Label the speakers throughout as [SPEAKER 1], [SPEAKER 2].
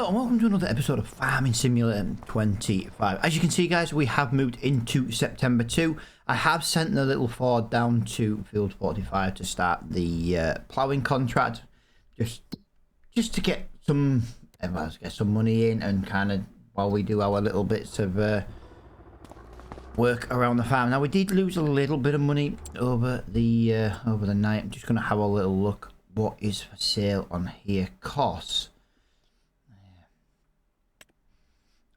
[SPEAKER 1] Hello and welcome to another episode of Farming Simulator 25. As you can see, guys, we have moved into September 2. I have sent the little Ford down to Field 45 to start the ploughing contract, just to get some money in, and kind of while we do our little bits of work around the farm. Now we did lose a little bit of money over the night. I'm just going to have a little look what is for sale on here. Costs.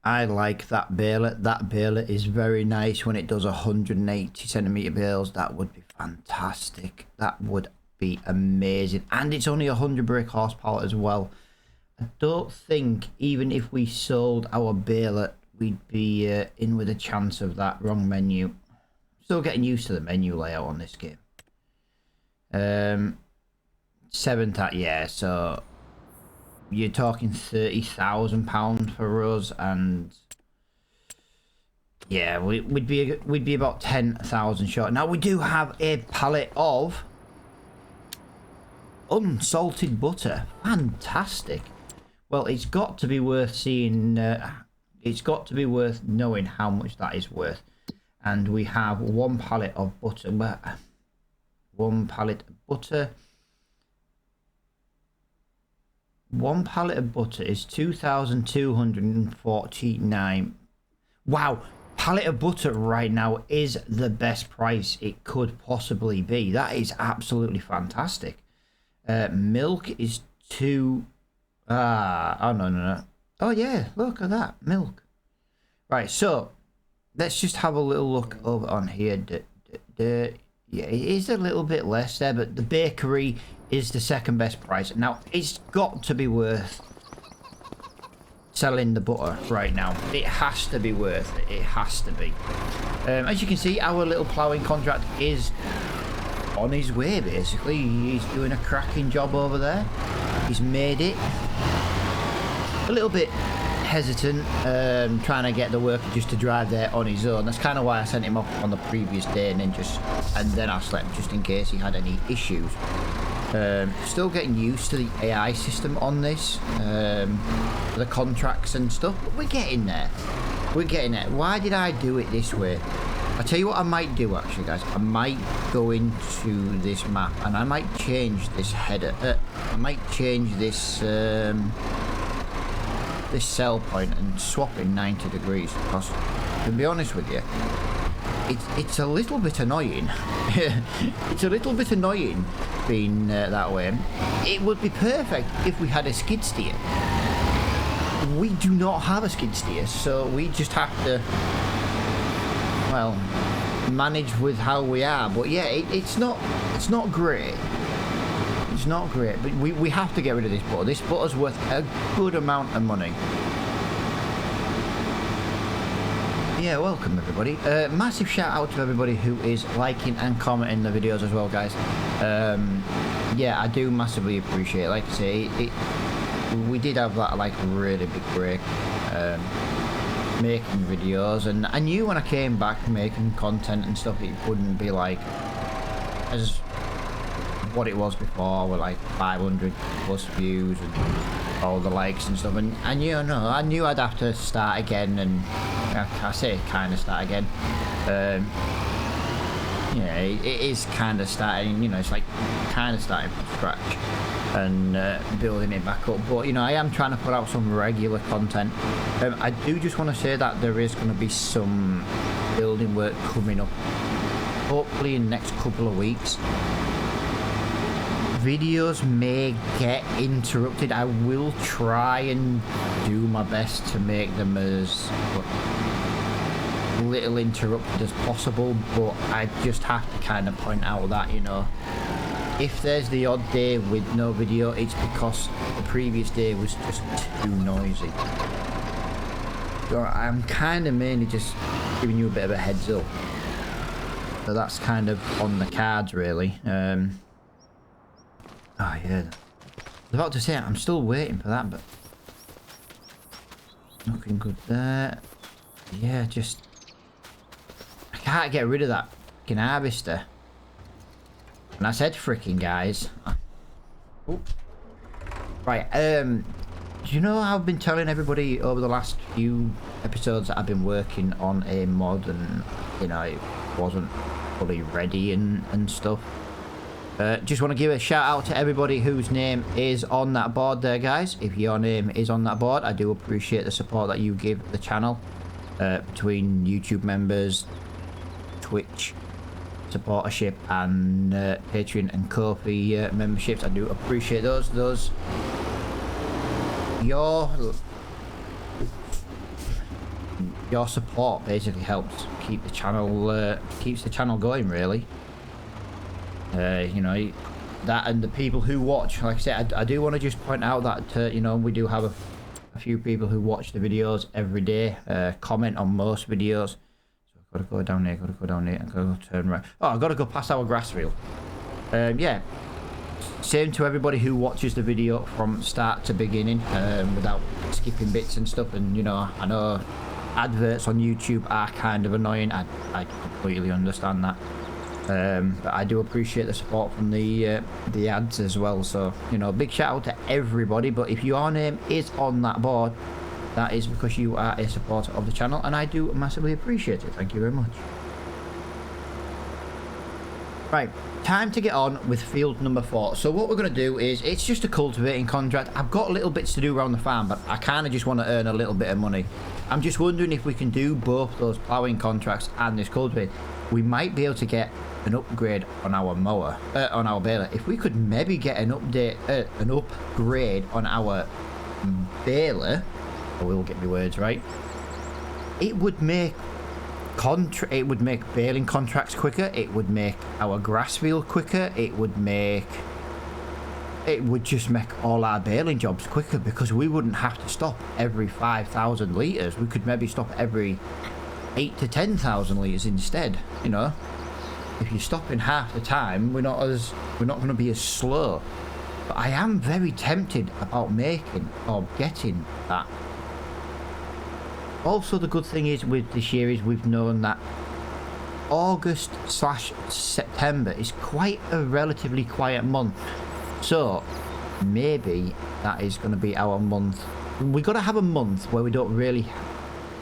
[SPEAKER 1] I like that baler. That baler is very nice when it does 180 centimeter bales. That would be fantastic. That would be amazing. And it's only 100 brake horsepower as well. I don't think even if we sold our baler, we'd be in with a chance of that. Wrong menu. Still getting used to the menu layout on this game. 7th, yeah, so you're talking £30,000 for us, and yeah, we'd be about 10,000 short. Now we do have a pallet of unsalted butter. Fantastic. Well, it's got to be worth seeing. It's got to be worth knowing how much that is worth. And we have one pallet of butter. One pallet of butter. One pallet of butter is 2,249. Wow, pallet of butter right now is the best price it could possibly be. That is absolutely fantastic. Milk is oh no. Oh yeah, look at that, milk. Right, so let's just have a little look over on here. Yeah, it is a little bit less there, but the bakery is the second best price. Now, it's got to be worth selling the butter right now. It has to be worth it. It has to be. As you can see, our little ploughing contract is on his way, basically. He's doing a cracking job over there. He's made it. A little bit hesitant, trying to get the worker just to drive there on his own. That's kind of why I sent him off on the previous day, and then I slept just in case he had any issues. Still getting used to the AI system on this, the contracts and stuff, but we're getting there. We're getting there. Why did I do it this way? I'll tell you what I might do, actually, guys. I might go into this map and I might change this header. I might change this this sell point and swap in 90 degrees, because to be honest with you, it's a little bit annoying. It's a little bit annoying being that way. It would be perfect if we had a skid steer. We do not have a skid steer, so we just have to, well, manage with how we are. But yeah, it's not great. It's not great, but we have to get rid of this butter. This butter's worth a good amount of money. Yeah, welcome everybody. Massive shout out to everybody who is liking and commenting the videos as well, guys. Yeah, I do massively appreciate it. Like I say, we did have that like really big break making videos, and I knew when I came back making content and stuff, it wouldn't be like as what it was before, with like 500 plus views and all the likes and stuff, and I knew I'd have to start again, and I say kind of start again. Yeah, it is kind of starting, you know, it's like kind of starting from scratch and building it back up, but you know, I am trying to put out some regular content. I do just want to say that there is going to be some building work coming up, hopefully in the next couple of weeks. Videos may get interrupted. I will try and do my best to make them as little interrupted as possible, but I just have to kind of point out that, you know, if there's the odd day with no video, it's because the previous day was just too noisy. So I'm kind of mainly just giving you a bit of a heads up. So that's kind of on the cards, really. Oh yeah, I was about to say I'm still waiting for that, but looking good there. Yeah, just I can't get rid of that freaking harvester. And I said freaking, guys. Oh. Right, Do you know I've been telling everybody over the last few episodes that I've been working on a mod and, you know, it wasn't fully ready and stuff. Just want to give a shout out to everybody whose name is on that board there, guys. If your name is on that board, I do appreciate the support that you give the channel. Between YouTube members, Twitch supportership, and Patreon and Ko-fi memberships, I do appreciate those. Your support basically helps keep the channel keeps the channel going, really. You know, that, and the people who watch, like I said, I do want to just point out that you know, we do have a few people who watch the videos every day, comment on most videos. So I've got to go down there, I've got to go turn right. Oh, I've got to go past our grass field. Yeah, same to everybody who watches the video from start to beginning, without skipping bits and stuff. And you know, I know adverts on YouTube are kind of annoying. I completely understand that. But I do appreciate the support from the ads as well. So, you know, big shout out to everybody. But if your name is on that board, that is because you are a supporter of the channel, and I do massively appreciate it. Thank you very much. Right, time to get on with field number 4. So what we're going to do is, it's just a cultivating contract. I've got little bits to do around the farm, but I kind of just want to earn a little bit of money. I'm just wondering if we can do both those ploughing contracts and this cultivate. We might be able to get an upgrade on our mower, on our baler. If we could maybe get an upgrade on our baler, I will get my words right, it would make baling contracts quicker. It would make our grass field quicker. It would just make all our baling jobs quicker, because we wouldn't have to stop every 5,000 litres. We could maybe stop every 8 to 10,000 litres instead. You know, if you're stopping half the time, we're not going to be as slow. But I am very tempted about making or getting that. Also, the good thing is with this year is we've known that August/September is quite a relatively quiet month. So maybe that is going to be our month. We've got to have a month where we don't really...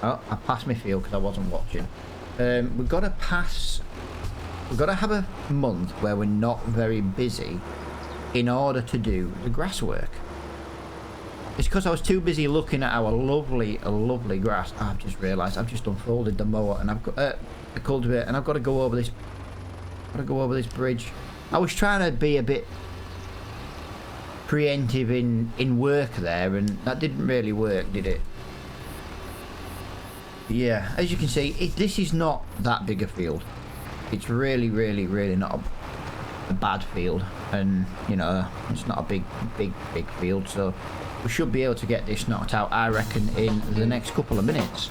[SPEAKER 1] Oh, I passed my field because I wasn't watching. We've got to have a month where we're not very busy in order to do the grass work. It's because I was too busy looking at our lovely grass. I've just realised I've just unfolded the mower, and I've got the cultivator, and I've got to go over this. Bridge. I was trying to be a bit preemptive in work there, and that didn't really work, did it? Yeah, as you can see, this is not that big a field. It's really not a bad field, and you know, it's not a big field, so we should be able to get this knocked out, I reckon, in the next couple of minutes.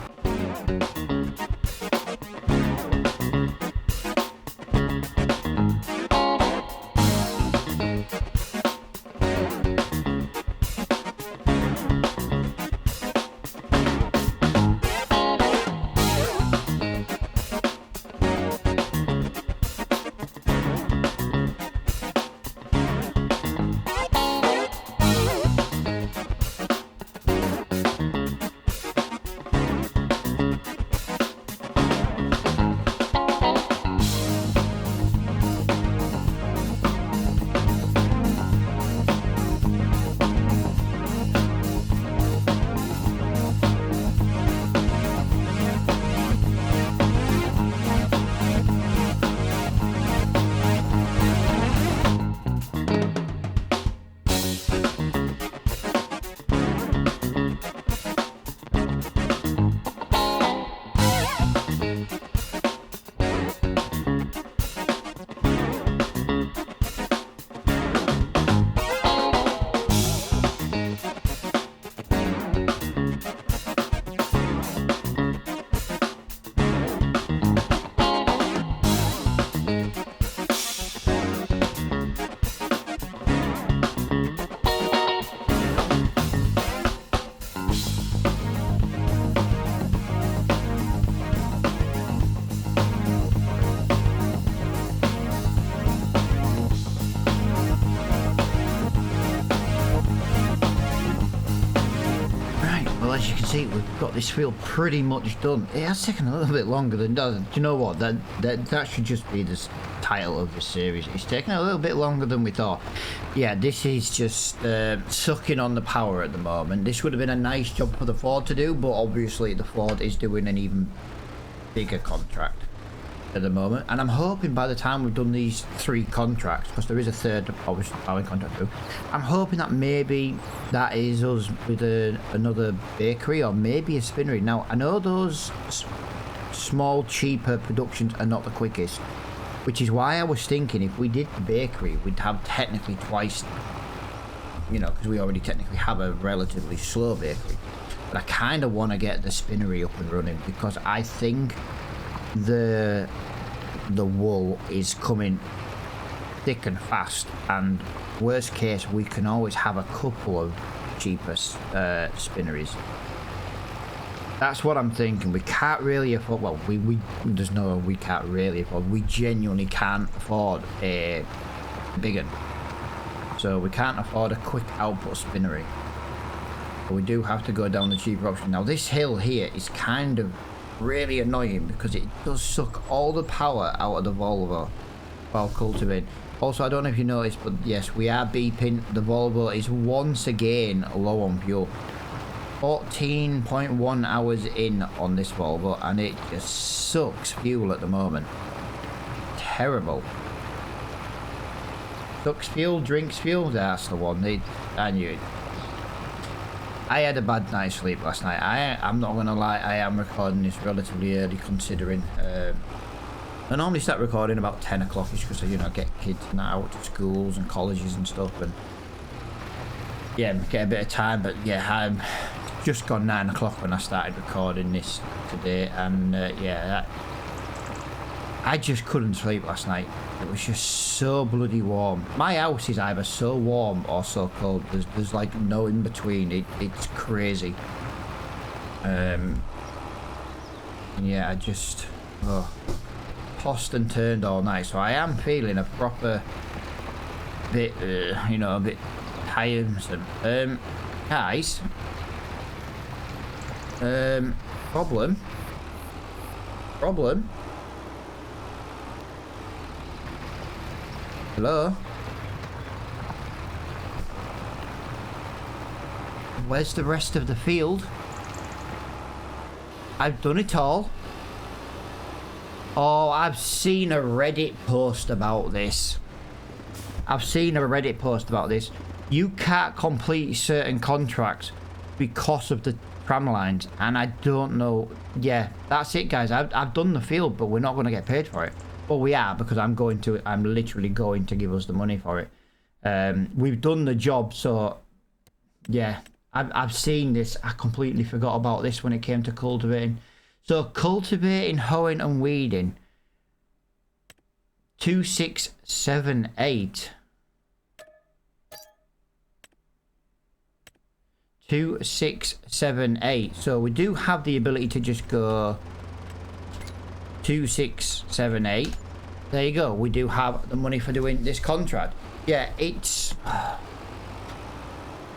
[SPEAKER 1] see, we've got this field pretty much done. It has taken a little bit longer than does. Do you know what? That should just be the title of the series. It's taken a little bit longer than we thought. Yeah, this is just sucking on the power at the moment. This would have been a nice job for the Ford to do, but obviously the Ford is doing an even bigger contract at the moment, and I'm hoping by the time we've done these 3 contracts, because there is a third obviously plowing contract too, I'm hoping that maybe that is us with another bakery or maybe a spinnery. Now I know those small cheaper productions are not the quickest, which is why I was thinking if we did the bakery we'd have technically twice, you know, because we already technically have a relatively slow bakery. But I kind of want to get the spinnery up and running because I think the wool is coming thick and fast, and worst case we can always have a couple of cheaper spinneries. That's what I'm thinking. We can't really afford, well, we can't really afford, we genuinely can't afford a big one. So we can't afford a quick output spinnery, but we do have to go down the cheaper option. Now this hill here is kind of really annoying because it does suck all the power out of the Volvo while cultivating. Also, I don't know if you noticed, but yes, we are beeping. The Volvo is once again low on fuel. 14.1 hours in on this Volvo and it just sucks fuel at the moment. Terrible. Sucks fuel, drinks fuel, that's the one. I knew it. I had a bad night's sleep last night. I'm not going to lie, I am recording this relatively early considering. I normally start recording about 10 o'clock-ish because, you know, I get kids and out to schools and colleges and stuff, and yeah, get a bit of time. But yeah, I'm just gone 9 o'clock when I started recording this today, and yeah, I just couldn't sleep last night. It was just so bloody warm. My house is either so warm or so cold. There's like no in between. It's crazy. Yeah, I just tossed and turned all night. So I am feeling a proper bit, you know, a bit tiresome. Guys. Problem. Hello? Where's the rest of the field? I've done it all. Oh, I've seen a Reddit post about this. You can't complete certain contracts because of the tram lines, and I don't know. Yeah, that's it, guys. I've done the field, but we're not going to get paid for it. Well, we are, because I'm literally going to give us the money for it. We've done the job, so yeah, I've seen this. I completely forgot about this when it came to cultivating. So cultivating, hoeing and weeding, 2678. 2678. So we do have the ability to just go 2678. There you go. We do have the money for doing this contract. Yeah, it's...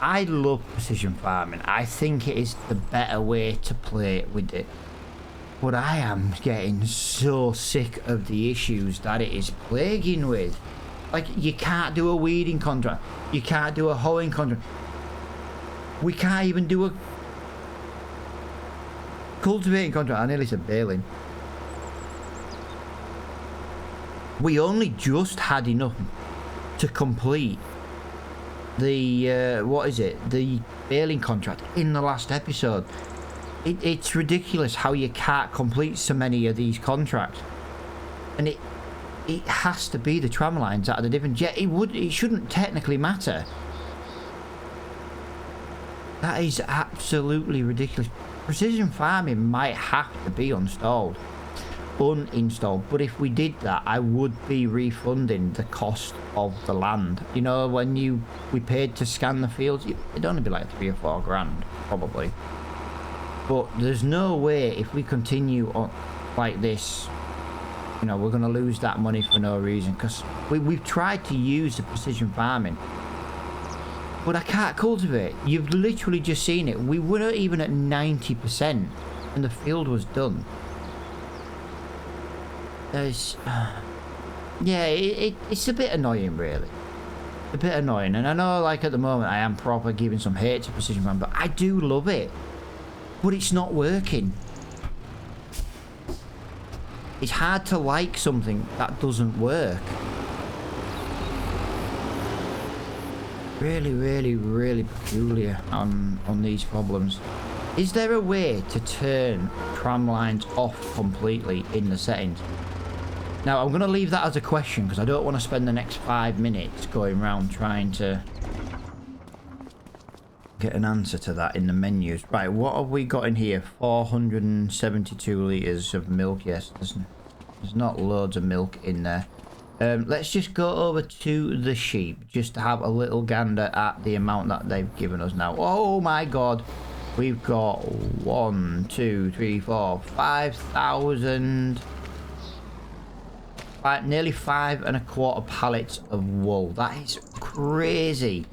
[SPEAKER 1] I love precision farming. I think it is the better way to play with it. But I am getting so sick of the issues that it is plaguing with. Like, you can't do a weeding contract. You can't do a hoeing contract. We can't even do a cultivating contract. I nearly said baling. We only just had enough to complete the what is it, the baling contract in the last episode. It's ridiculous how you can't complete so many of these contracts, and it has to be the tram lines that are the difference. Yet it shouldn't technically matter. That is absolutely ridiculous. Precision farming might have to be uninstalled, but if we did that, I would be refunding the cost of the land. You know, when we paid to scan the fields, it'd only be like 3 or 4 grand probably. But there's no way, if we continue on like this, you know, we're going to lose that money for no reason, because we've tried to use the precision farming but I can't cultivate. You've literally just seen it. We weren't even at 90% and the field was done. There's... yeah, it's a bit annoying, really. A bit annoying. And I know, like, at the moment, I am proper giving some hate to Precision Farm, but I do love it. But it's not working. It's hard to like something that doesn't work. Really, really, really peculiar on these problems. Is there a way to turn tram lines off completely in the settings? Now, I'm going to leave that as a question because I don't want to spend the next 5 minutes going around trying to get an answer to that in the menus. Right, what have we got in here? 472 litres of milk. Yes, there's not loads of milk in there. Let's just go over to the sheep just to have a little gander at the amount that they've given us now. Oh my god, we've got 1, 2, 3, 4, 5,000, nearly 5¼ pallets of wool. That is crazy.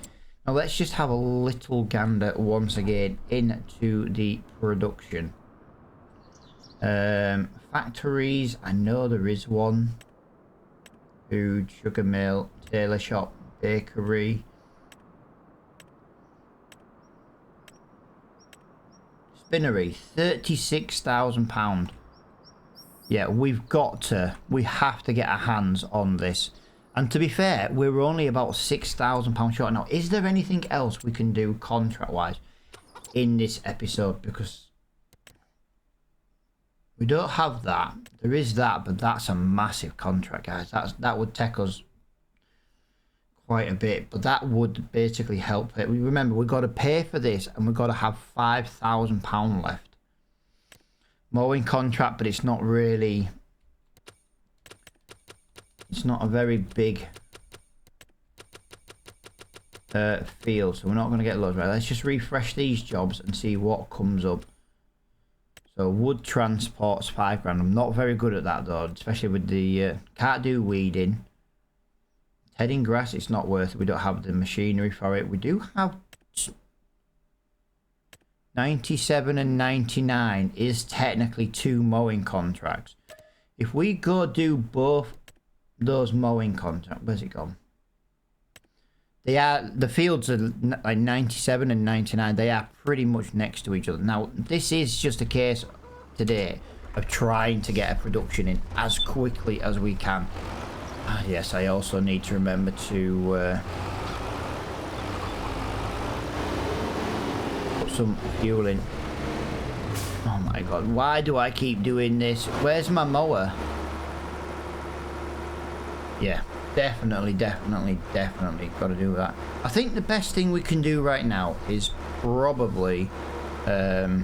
[SPEAKER 1] Now let's just have a little gander once again into the production. Factories, I know there is one. Food, sugar mill, tailor shop, bakery. Spinnery, £36,000. Yeah, we have to get our hands on this. And to be fair, we're only about £6,000 short now. Is there anything else we can do contract-wise in this episode? Because we don't have that. There is that, but that's a massive contract, guys. That would take us quite a bit, but that would basically help it. Remember, we've got to pay for this, and we've got to have £5,000 left. Mowing contract, but it's not really... it's not a very big field, so we're not going to get loads. Right, let's just refresh these jobs and see what comes up. So wood transport's £5,000. I'm not very good at that though, especially with the can't do weeding. Heading grass, it's not worth it. We don't have the machinery for it. We do have 97 and 99 is technically 2 mowing contracts. If we go do both those mowing contracts, where's it gone? They are, the fields are like 97 and 99. They are pretty much next to each other. Now, this is just a case today of trying to get a production in as quickly as we can. Yes, I also need to remember to put some fuel in. Oh my god, why do I keep doing this? Where's my mower? Yeah. Definitely got to do that. I think the best thing we can do right now is probably I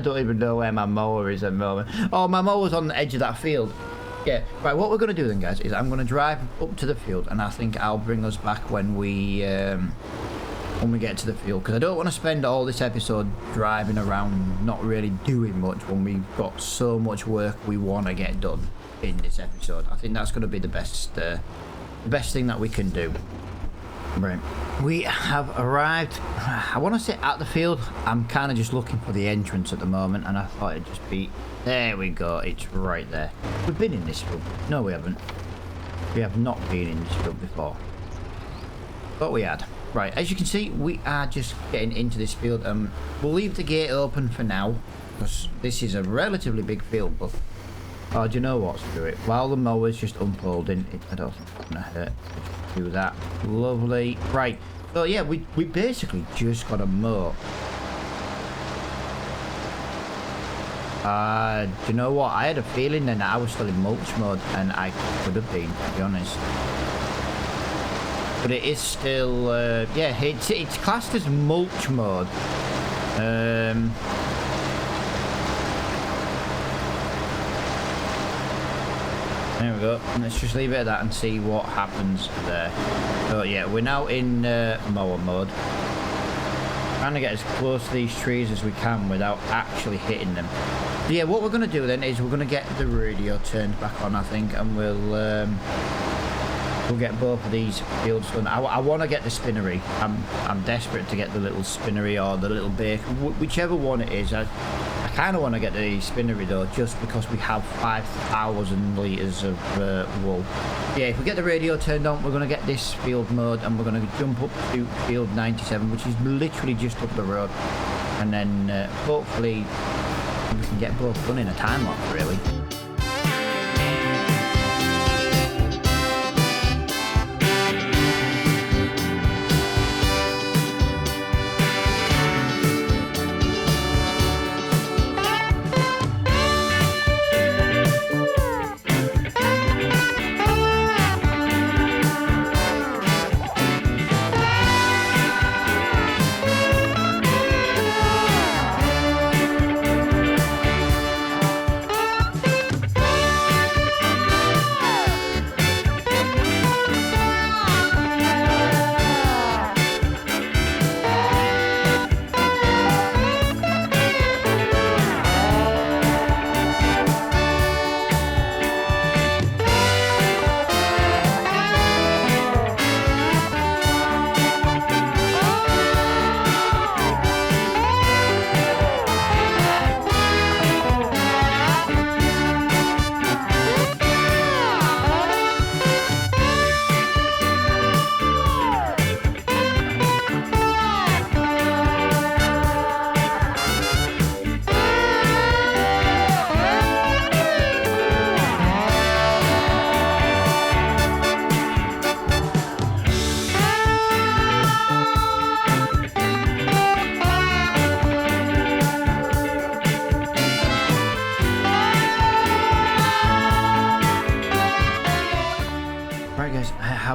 [SPEAKER 1] don't even know where my mower is at the moment. Oh, my mower's on the edge of that field. Yeah, right, what we're going to do then, guys, is I'm going to drive up to the field, and I think I'll bring us back when we get to the field, because I don't want to spend all this episode driving around not really doing much when we've got so much work we want to get done in this episode. I think that's going to be the best thing that we can do. Right, we have arrived, I want to say at the field. I'm kind of just looking for the entrance at the moment, and I thought it'd just be, there we go, it's right there. We've been in this field. No, we haven't. We have not been in this field before, but we had. Right, as you can see, we are just getting into this field. We'll leave the gate open for now, because this is a relatively big field, but... oh, do you know what? Screw it. While the mower's just unfolding, I don't think it's going to hurt to do that. Lovely. Right, so yeah, we basically just got to mow. Do you know what? I had a feeling then that I was still in mulch mode, and I could have been, to be honest. But it is still, yeah, it's classed as mulch mode. There we go. Let's just leave it at that and see what happens there. So yeah, we're now in mower mode. Trying to get as close to these trees as we can without actually hitting them. So yeah, what we're going to do then is we're going to get the radio turned back on, I think, and we'll we'll get both of these fields done. I want to get the spinnery. I'm desperate to get the little spinnery or the little bake, whichever one it is. I kind of want to get the spinnery though, just because we have 5,000 litres of wool. Yeah, if we get the radio turned on, we're going to get this field mowed, and we're going to jump up to field 97, which is literally just up the road, and then hopefully we can get both done in a time lapse, really.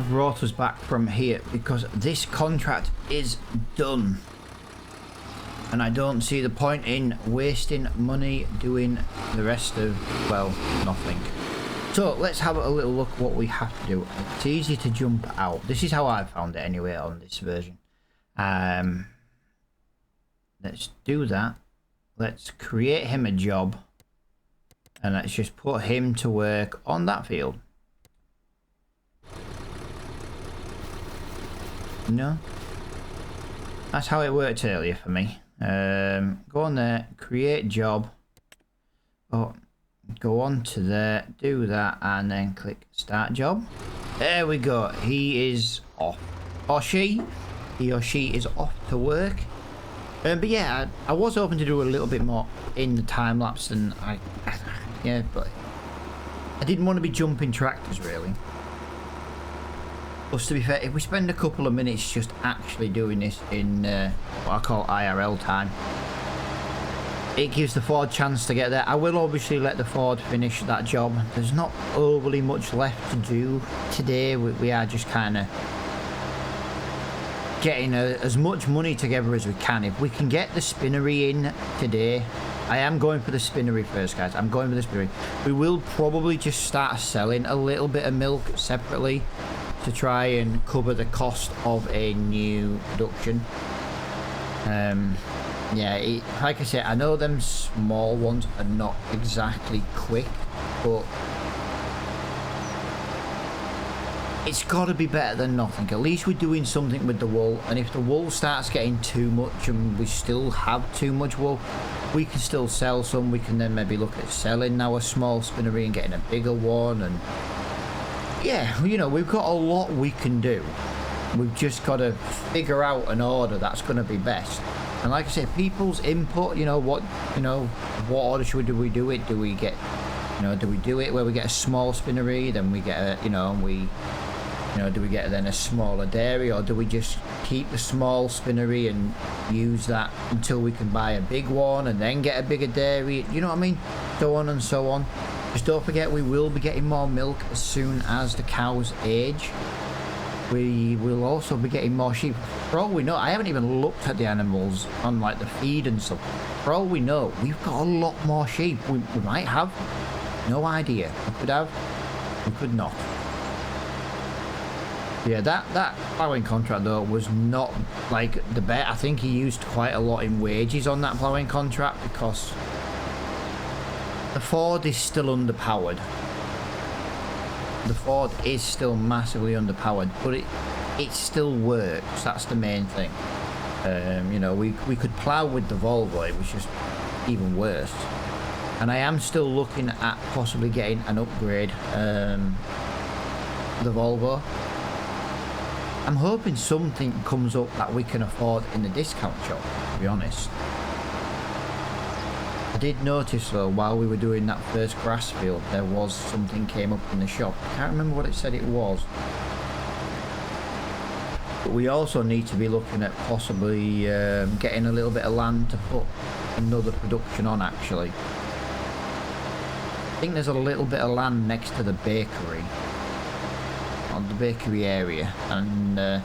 [SPEAKER 1] Brought us back from here because this contract is done, and I don't see the point in wasting money doing the rest of, well, nothing. So let's have a little look what we have to do. It's easy to jump out. This is how I found it anyway on this version. Let's do that. Let's create him a job, and let's just put him to work on that field. No, that's how it worked earlier for me. Go on there, create job. Oh, go on to there, do that, and then click start job. There we go. He is off, or she, he or she is off to work. But yeah, I was hoping to do a little bit more in the time lapse than yeah, but I didn't want to be jumping tractors really. Plus, to be fair, if we spend a couple of minutes just actually doing this in what I call IRL time, it gives the Ford chance to get there. I will obviously let the Ford finish that job. There's not overly much left to do today. We are just kind of getting as much money together as we can. If we can get the spinnery in today, I am going for the spinnery first, guys. I'm going for the spinnery. We will probably just start selling a little bit of milk separately to try and cover the cost of a new production. Yeah, like I said, I know them small ones are not exactly quick, but it's got to be better than nothing. At least we're doing something with the wool, and if the wool starts getting too much and we still have too much wool, we can still sell some. We can then maybe look at selling now a small spinnery and getting a bigger one. And yeah, you know, we've got a lot we can do. We've just got to figure out an order that's going to be best. And like I said, people's input, what order should we do it? Do we get, do we do it where we get a small spinnery, then we get a, do we get then a smaller dairy, or do we just keep the small spinnery and use that until we can buy a big one and then get a bigger dairy? You know what I mean? So on and so on. Just don't forget, we will be getting more milk as soon as the cows age. We will also be getting more sheep. For all we know, I haven't even looked at the animals on like the feed and stuff. For all we know, we've got a lot more sheep. We might have. No idea. We could have. We could not. Yeah, that ploughing contract though was not like the bet. I think he used quite a lot in wages on that ploughing contract because the Ford is still underpowered. the Ford is still massively underpowered, but it still works. That's the main thing. You know, we could plough with the Volvo. It was just even worse. And I am still looking at possibly getting an upgrade. The Volvo. I'm hoping something comes up that we can afford in the discount shop, to be honest. I did notice though, while we were doing that first grass field, there was something came up in the shop. I can't remember what it said it was. But we also need to be looking at possibly getting a little bit of land to put another production on, actually. I think there's a little bit of land next to the bakery. On the bakery area, and I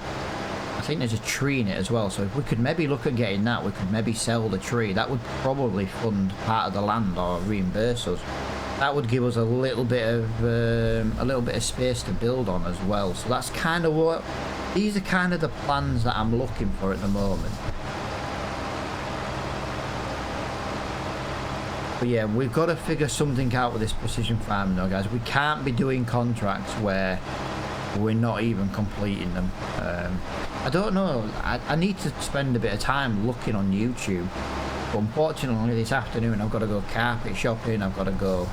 [SPEAKER 1] think there's a tree in it as well, so if we could maybe look at getting that, we could maybe sell the tree. That would probably fund part of the land or reimburse us. That would give us a little bit of space to build on as well. So that's kind of what, these are kind of the plans that I'm looking for at the moment. But yeah, we've got to figure something out with this precision farming though, guys. We can't be doing contracts where we're not even completing them. I don't know, I need to spend a bit of time looking on YouTube, but unfortunately this afternoon I've got to go carpet shopping, I've got to go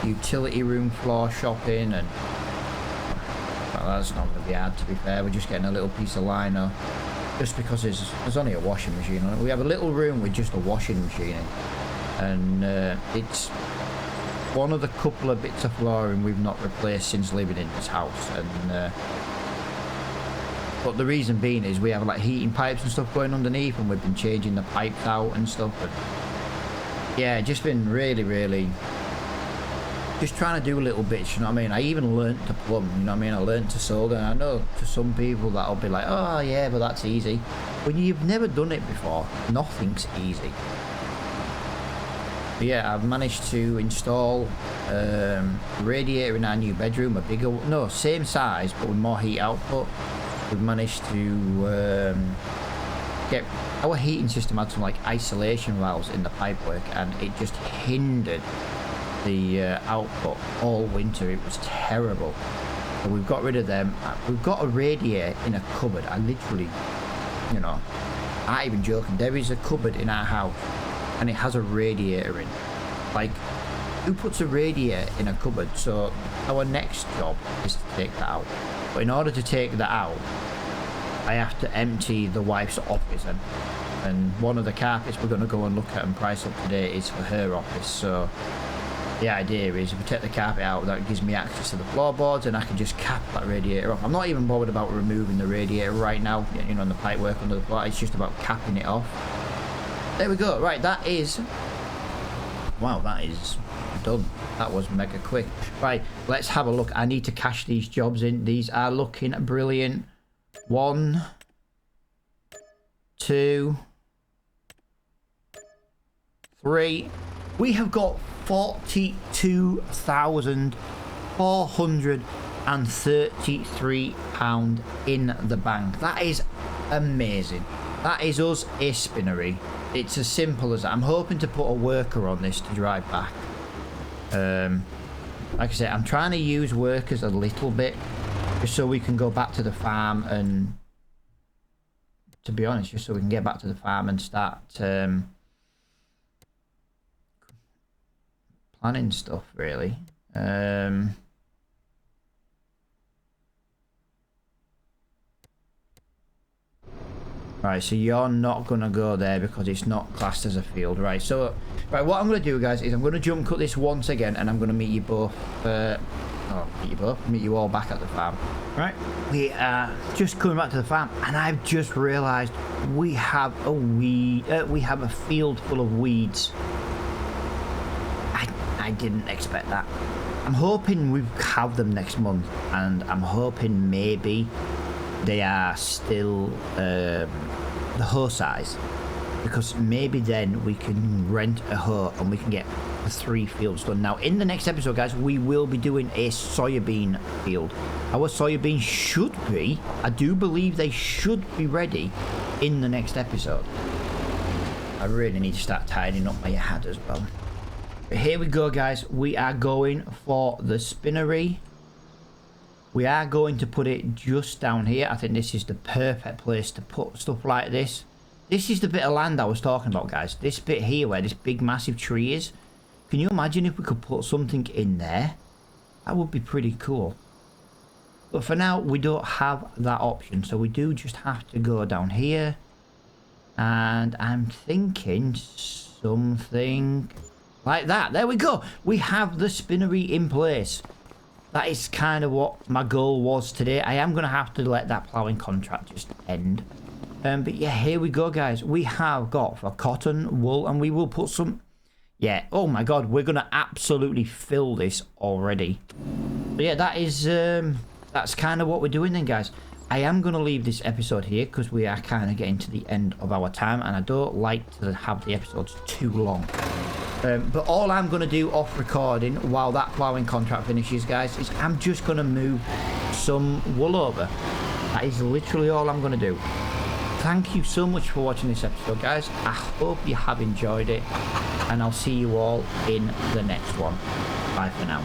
[SPEAKER 1] utility room floor shopping, and well, that's not going to be hard, to be fair. We're just getting a little piece of lino, just because there's only a washing machine on it. We have a little room with just a washing machine in, and it's one of the couple of bits of flooring we've not replaced since living in this house. And but the reason being is we have like heating pipes and stuff going underneath, and we've been changing the pipes out and stuff. And yeah, just been really just trying to do little bits, you know what I mean? I even learnt to plumb, you know what I mean? I learnt to solder, and I know to some people that'll be like, oh yeah, but that's easy. When you've never done it before, nothing's easy. But yeah, I've managed to install a radiator in our new bedroom, a bigger, no, same size but with more heat output. We've managed to get, our heating system had some like isolation valves in the pipework, and it just hindered the output all winter. It was terrible. So we've got rid of them. We've got a radiator in a cupboard. I literally, you know, I'm not even joking, there is a cupboard in our house and it has a radiator in. Like, who puts a radiator in a cupboard? So our next job is to take that out. But in order to take that out, I have to empty the wife's office, and one of the carpets we're going to go and look at and price up today is for her office. So the idea is if we take the carpet out, that gives me access to the floorboards, and I can just cap that radiator off. I'm not even bothered about removing the radiator right now, you know, on the pipework under the floor. It's just about capping it off. There we go. Right, that is, wow, that is done. That was mega quick. Right, let's have a look. I need to cash these jobs in. These are looking brilliant. 1, 2, 3. We have got £42,433 in the bank. That is amazing. That is us a spinnery. It's as simple as that. I'm hoping to put a worker on this to drive back. Like I said, I'm trying to use workers a little bit just so we can go back to the farm, and to be honest, just so we can get back to the farm and start planning stuff, really. Right, so you're not going to go there because it's not classed as a field. Right, so right, what I'm going to do, guys, is I'm going to jump cut this once again, and I'm going to meet you both. Meet you all back at the farm. Right, we are just coming back to the farm, and I've just realised we have a field full of weeds. I didn't expect that. I'm hoping we have them next month, and I'm hoping maybe they are still the hoe size, because maybe then we can rent a hoe and we can get the 3 fields done. Now in the next episode, guys, we will be doing a soybean field. Our soybeans should be, I do believe they should be ready in the next episode. I really need to start tidying up my head as well. But here we go, guys. We are going for the spinnery. We are going to put it just down here. I think this is the perfect place to put stuff like this. This is the bit of land I was talking about, guys. This bit here where this big massive tree is. Can you imagine if we could put something in there? That would be pretty cool. But for now, we don't have that option. So we do just have to go down here. And I'm thinking something like that. There we go. We have the spinnery in place. That is kind of what my goal was today. I am going to have to let that ploughing contract just end. But yeah, here we go, guys. We have got for cotton, wool, and we will put some... Yeah, oh my god, we're going to absolutely fill this already. But yeah, that is... that's kind of what we're doing then, guys. I am going to leave this episode here because we are kind of getting to the end of our time, and I don't like to have the episodes too long. But all I'm going to do off recording while that ploughing contract finishes, guys, is I'm just going to move some wool over. That is literally all I'm going to do. Thank you so much for watching this episode, guys. I hope you have enjoyed it, and I'll see you all in the next one. Bye for now.